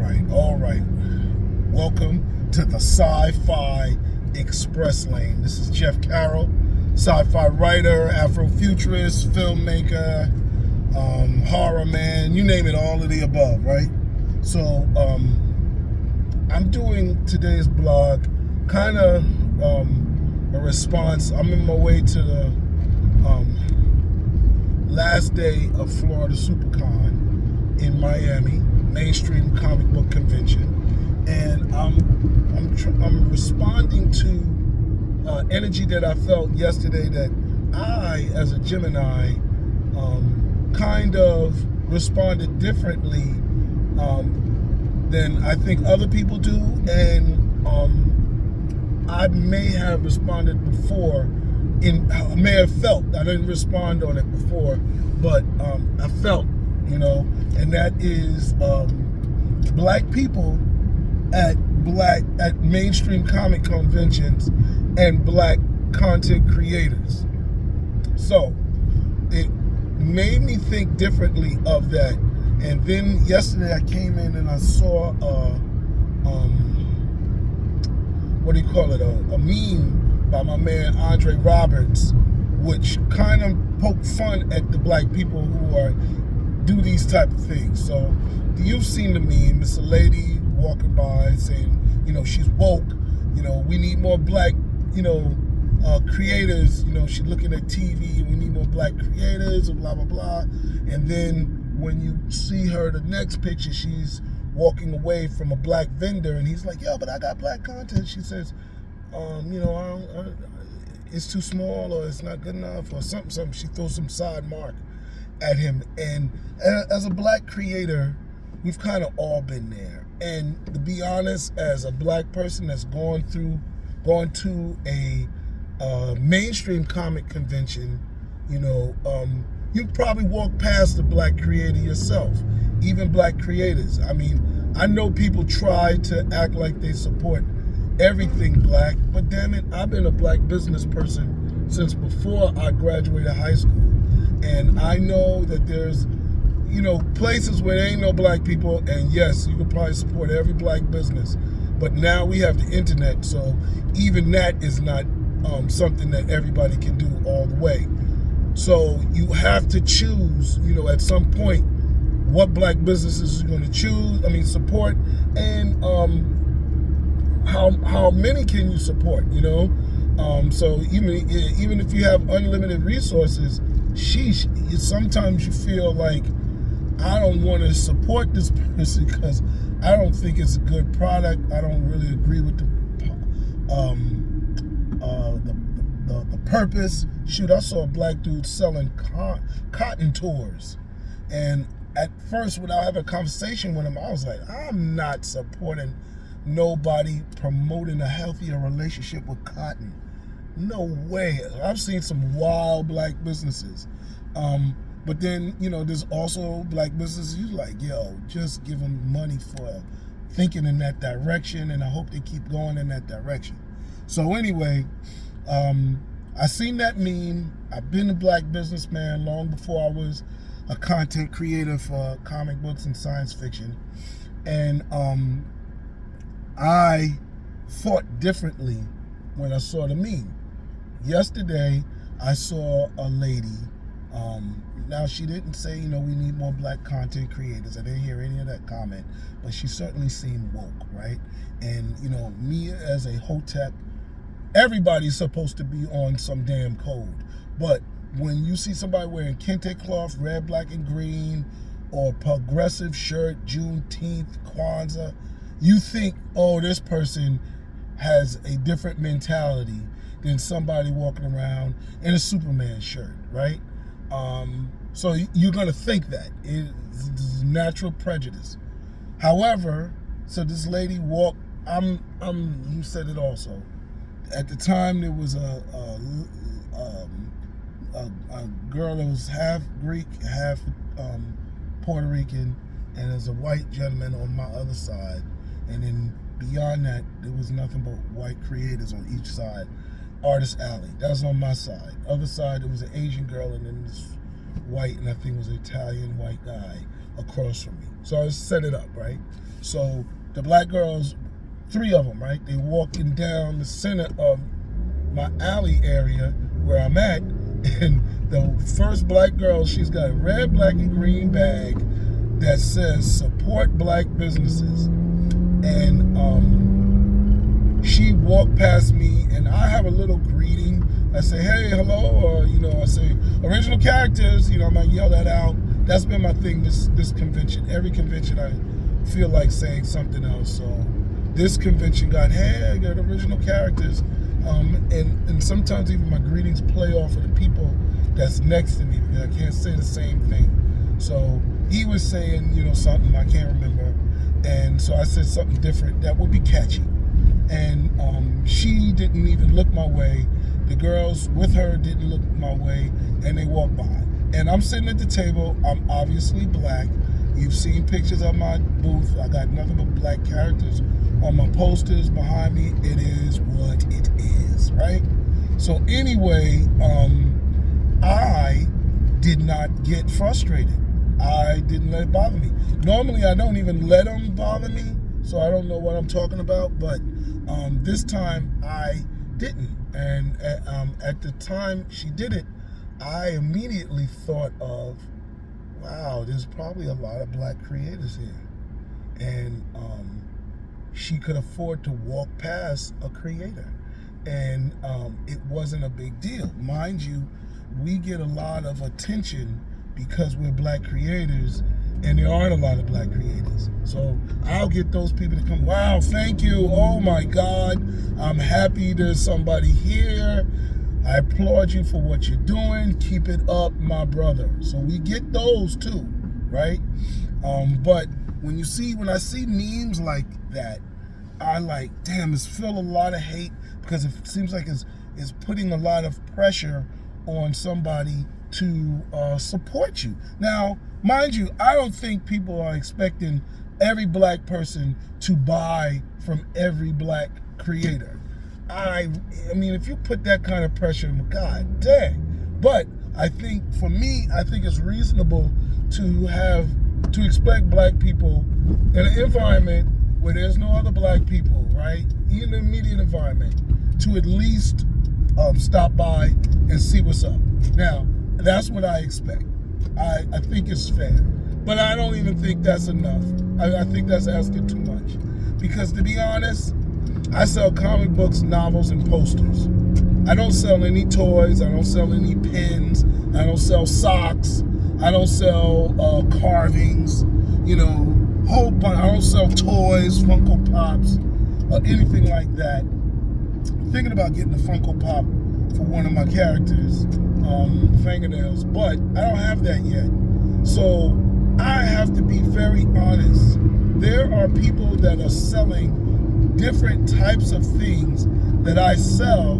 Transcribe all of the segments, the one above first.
All right. Welcome to the Sci-Fi Express Lane. This is Jeff Carroll, sci-fi writer, Afrofuturist, filmmaker, horror man, you name it, all of the above, right? So, I'm doing today's blog kind of a response. I'm on my way to the last day of Florida SuperCon in Miami, mainstream comic book convention, and I'm responding to energy that I felt yesterday that I, as a Gemini, kind of responded differently than I think other people do, and I may have responded before. I may have felt, I didn't respond on it before, but I felt, and that is black people at mainstream comic conventions and black content creators. So it made me think differently of that. And then yesterday I came in and I saw a meme by my man Andre Roberts, which kind of poked fun at the black people who do these type of things. So you've seen the meme. It's a lady walking by saying, she's woke. We need more black, creators. She's looking at TV. We need more black creators, and blah blah blah. And then when you see her, the next picture, she's walking away from a black vendor, and he's like, "Yo, but I got black content." She says, it's too small, or it's not good enough, or something. She throws some side mark at him. And as a black creator, we've kind of all been there. And to be honest, as a black person that's gone to a mainstream comic convention, you probably walk past a black creator yourself, even black creators. I mean, I know people try to act like they support everything black, but damn it, I've been a black business person since before I graduated high school. And I know that there's, places where there ain't no black people, and yes, you could probably support every black business. But now we have the internet, so even that is not something that everybody can do all the way. So you have to choose, at some point, what black businesses are going to support, and how many can you support, so even if you have unlimited resources, sometimes you feel like, I don't want to support this person because I don't think it's a good product. I don't really agree with the purpose. Shoot, I saw a black dude selling cotton tours, and at first, without having a conversation with him, I was like, I'm not supporting nobody promoting a healthier relationship with cotton. No way. I've seen some wild black businesses. But then, there's also black businesses you like, just give them money for thinking in that direction, and I hope they keep going in that direction. So anyway, I seen that meme. I've been a black businessman long before I was a content creator for comic books and science fiction. And I thought differently when I saw the meme. Yesterday, I saw a lady. Now, she didn't say, we need more black content creators. I didn't hear any of that comment, but she certainly seemed woke, right? And, me as a hotep, everybody's supposed to be on some damn code. But when you see somebody wearing kente cloth, red, black, and green, or progressive shirt, Juneteenth, Kwanzaa, you think, oh, this person has a different mentality than somebody walking around in a Superman shirt, right? So you're going to think that. It's natural prejudice. However, so this lady you said it also. At the time, there was a girl that was half Greek, half Puerto Rican, and there's a white gentleman on my other side. And then beyond that, there was nothing but white creators on each side. Artist Alley, that was on my side. Other side, it was an Asian girl, and then this white, and I think it was an Italian white guy across from me. So I set it up, right? So the black girls, 3 of them, right? They walking down the center of my alley area where I'm at, and the first black girl, she's got a red, black, and green bag that says support black businesses. And she walked past me, and I have a little greeting. I say, hey, hello, or, I say, original characters, I might yell that out. That's been my thing this convention. Every convention I feel like saying something else. So this convention hey, I got original characters. And sometimes even my greetings play off of the people that's next to me because I can't say the same thing. So he was saying, something I can't remember. And so I said something different that would be catchy. And she didn't even look my way. The girls with her didn't look my way, and they walked by. And I'm sitting at the table. I'm obviously black. You've seen pictures of my booth. I got nothing but black characters on my posters behind me. It is what it is, right? So anyway, I did not get frustrated. I didn't let it bother me. Normally, I don't even let them bother me, so I don't know what I'm talking about. But this time, I didn't. And at the time she did it, I immediately thought of, wow, there's probably a lot of black creators here. And she could afford to walk past a creator. And it wasn't a big deal. Mind you, we get a lot of attention because we're black creators, and there aren't a lot of black creators. So I'll get those people to come, wow, thank you, oh my God, I'm happy there's somebody here. I applaud you for what you're doing. Keep it up, my brother. So we get those too, right? But when I see memes like that, I like, damn, it's filled a lot of hate because it seems like it's putting a lot of pressure on somebody to support you. Now, mind you, I don't think people are expecting every black person to buy from every black creator. I mean, if you put that kind of pressure on, God dang. But I think, for me, I think it's reasonable to expect black people in an environment where there's no other black people, right? In the immediate environment, to at least stop by and see what's up. Now, that's what I expect. I think it's fair. But I don't even think that's enough. I think that's asking too much. Because to be honest, I sell comic books, novels, and posters. I don't sell any toys. I don't sell any pens. I don't sell socks. I don't sell carvings. Whole bunch. I don't sell toys, Funko Pops, or anything like that. I'm thinking about getting a Funko Pop for one of my characters, fingernails, but I don't have that yet. So I have to be very honest. There are people that are selling different types of things that I sell,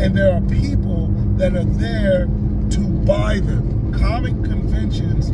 and there are people that are there to buy them. Comic conventions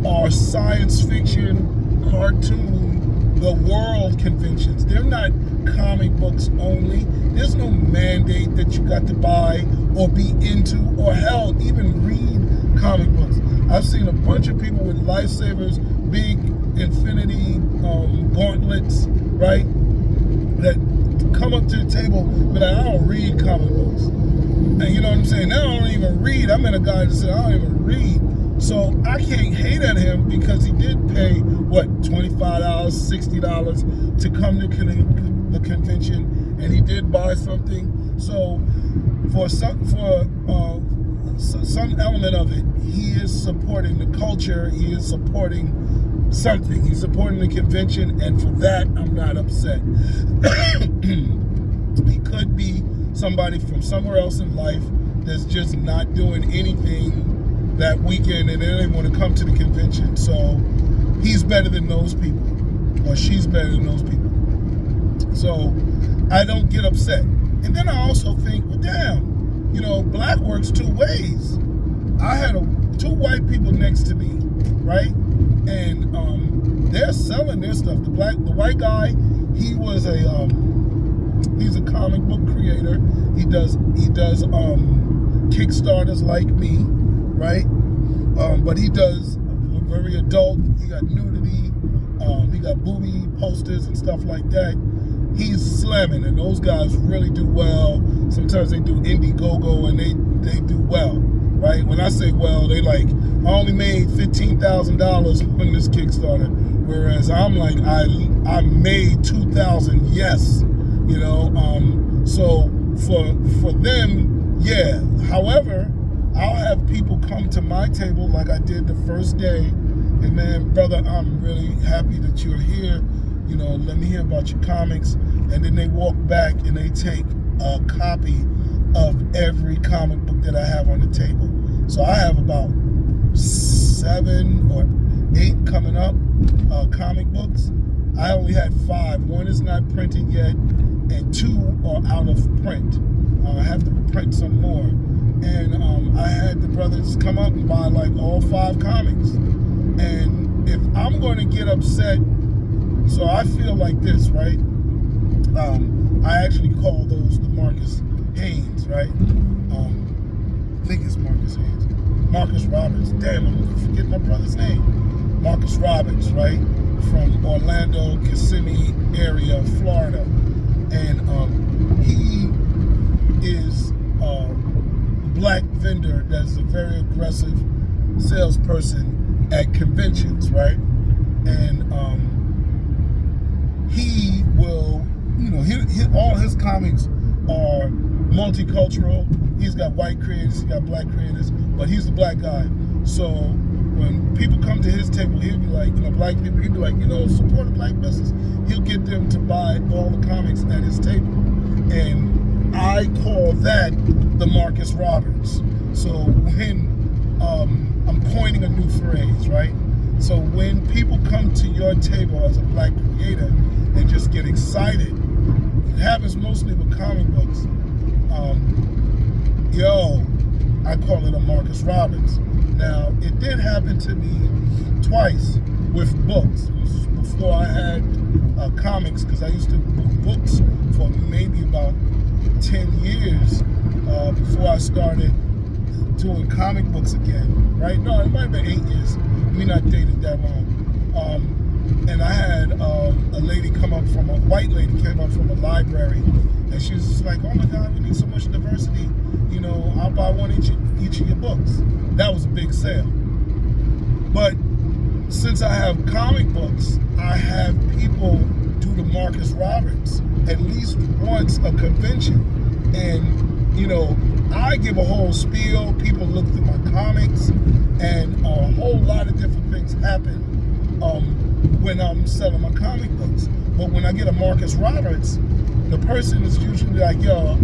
are science fiction, cartoon, the world conventions. They're not comic books only. There's no mandate that you got to buy or be into, or hell, even read comic books. I've seen a bunch of people with lightsabers, big infinity gauntlets, right? That come up to the table, but I don't read comic books. And you know what I'm saying? Now I don't even read. I met a guy that said, I don't even read. So I can't hate at him because he did pay, what, $25, $60 to come to the convention, and he did buy something. So for some element of it, he is supporting the culture. He is supporting something. He's supporting the convention, and for that, I'm not upset. He could be somebody from somewhere else in life that's just not doing anything that weekend, and they don't even want to come to the convention. So he's better than those people, or she's better than those people. So I don't get upset. And then I also think, well, damn, black works 2 ways. I had 2 white people next to me, right? And they're selling their stuff. The white guy, he's a comic book creator. He does Kickstarters like me, right? But he does very adult. He got nudity. He got booby posters and stuff like that. He's slamming, and those guys really do well. Sometimes they do Indiegogo, and they do well, right? When I say well, they like, I only made $15,000 on this Kickstarter, whereas I'm like, I made 2,000, yes, you know. So for them, yeah. However, I'll have people come to my table like I did the first day. Hey man, brother, I'm really happy that you're here. You know, let me hear about your comics. And then they walk back and they take a copy of every comic book that I have on the table. So I have about 7 or 8 coming up, comic books. I only had 5. 1 is not printed yet, and 2 are out of print. I have to print some more. And I had the brothers come up and buy like all 5 comics. And if I'm going to get upset, so I feel like this, right? I actually call those the Marcus Haynes, right? I think it's Marcus Haynes. Marcus Roberts. Damn, I'm forgetting my brother's name. Marcus Roberts, right? From Orlando, Kissimmee area, Florida. And he is a black vendor that's a very aggressive salesperson at conventions, right? And he will, you know, all his comics are multicultural. He's got white creators, he's got black creators, but he's a black guy. So when people come to his table, he'll be like, you know, black people, he'll be like, you know, support a black business. He'll get them to buy all the comics at his table. And I call that the Marcus Roberts. So when, I'm coining a new phrase, right? So when people come to your table as a black creator and just get excited, it happens mostly with comic books. I call it a Marcus Roberts. Now, it did happen to me twice with books. It was before I had comics, because I used to do books for maybe about 10 years before I started doing comic books again, right? No, it might have been 8 years. We not dated that long. And I had a lady come up from, a white lady came up from a library, and she was just like, oh my God, we need so much diversity. You know, I'll buy one each of your books. That was a big sale. But since I have comic books, I have people do the Marcus Roberts at least once a convention. And, you know, I give a whole spiel, people look through my comics, and a whole lot of different things happen when I'm selling my comic books. But when I get a Marcus Roberts, the person is usually like, yo,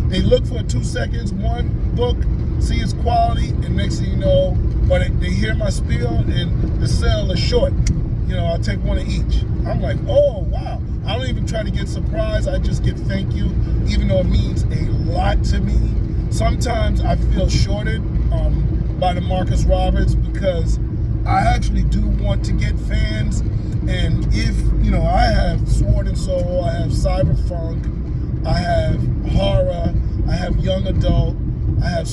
they look for 2 seconds, one book, see its quality, and next thing you know, or they hear my spiel and the sale is short. You know, I'll take one of each. I'm like, oh, wow. I don't even try to get surprised. I just get thank you, even though it means a lot to me. Sometimes I feel shorted by the Marcus Roberts because I actually do want to get fans. And if, you know, I have Sword and Soul, I have Cyberpunk, I have horror, I have young adult, I have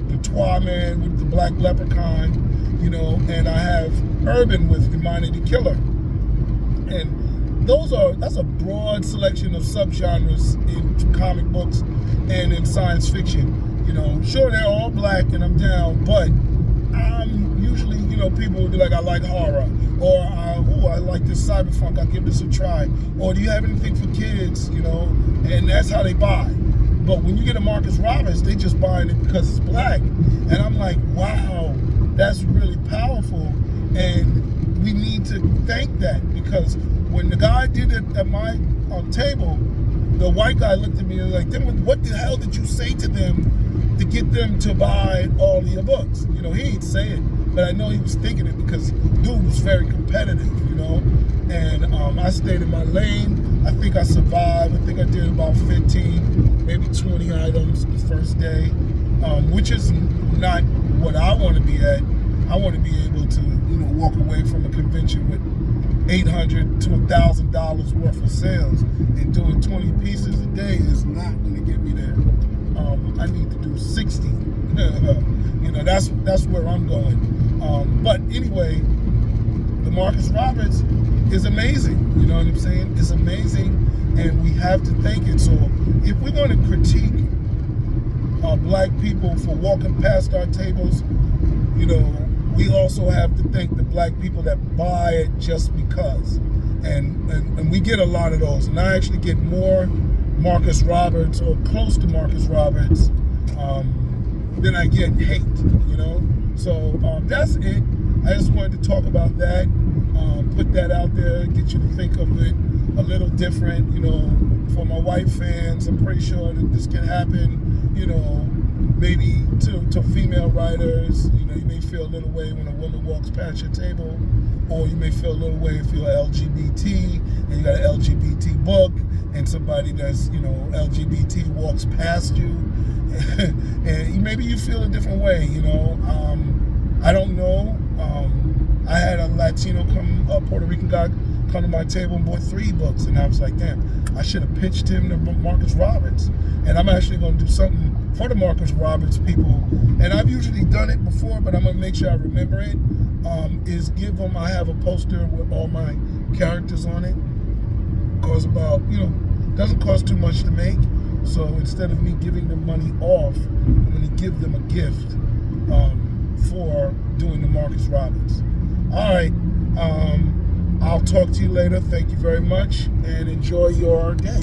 the Twa Man with the Black Leprechaun, you know, and I have urban with Humanity Killer. And that's a broad selection of subgenres in comic books and in science fiction. You know, sure, they're all black and I'm down, but I'm usually, you know, people will be like, I like horror, or I like this cyberpunk, I'll give this a try. Or do you have anything for kids, you know? And that's how they buy. But when you get a Marcus Roberts, they just buying it because it's black. And I'm like, wow, that's really powerful. And we need to thank that, because when the guy did it at my table, the white guy looked at me and was like, what the hell did you say to them to get them to buy all of your books? You know, he ain't say it, but I know he was thinking it because dude was very competitive, you know? And I stayed in my lane. I think I survived. I think I did about 15, maybe 20 items the first day, which is not what I want to be at. I want to be able to, you know, walk away from a convention with $800 to $1,000 worth of sales, and doing 20 pieces a day is not going to get me there. I need to do 60. You know, that's where I'm going. But anyway, the Marcus Roberts, is amazing. You know what I'm saying? It's amazing, and we have to thank it. So if we're going to critique black people for walking past our tables, you know, we also have to thank the black people that buy it just because. And we get a lot of those. And I actually get more Marcus Roberts or close to Marcus Roberts than I get hate, you know? So that's it. I just wanted to talk about that, put that out there, get you to think of it a little different, you know. For my white fans, I'm pretty sure that this can happen, you know, maybe to female writers. You know, you may feel a little way when a woman walks past your table, or you may feel a little way if you're LGBT and you got an LGBT book and somebody that's, you know, LGBT walks past you, and maybe you feel a different way, you know. I don't know. I had a Latino Puerto Rican guy come to my table and bought 3 books, and I was like, damn, I should have pitched him to Marcus Roberts. And I'm actually going to do something for the Marcus Roberts people, and I've usually done it before, but I'm going to make sure I remember it, is give them, I have a poster with all my characters on it. Costs about, you know, doesn't cost too much to make, so instead of me giving them money off, I'm going to give them a gift for doing the Marcus Roberts. All right, I'll talk to you later. Thank you very much, and enjoy your day.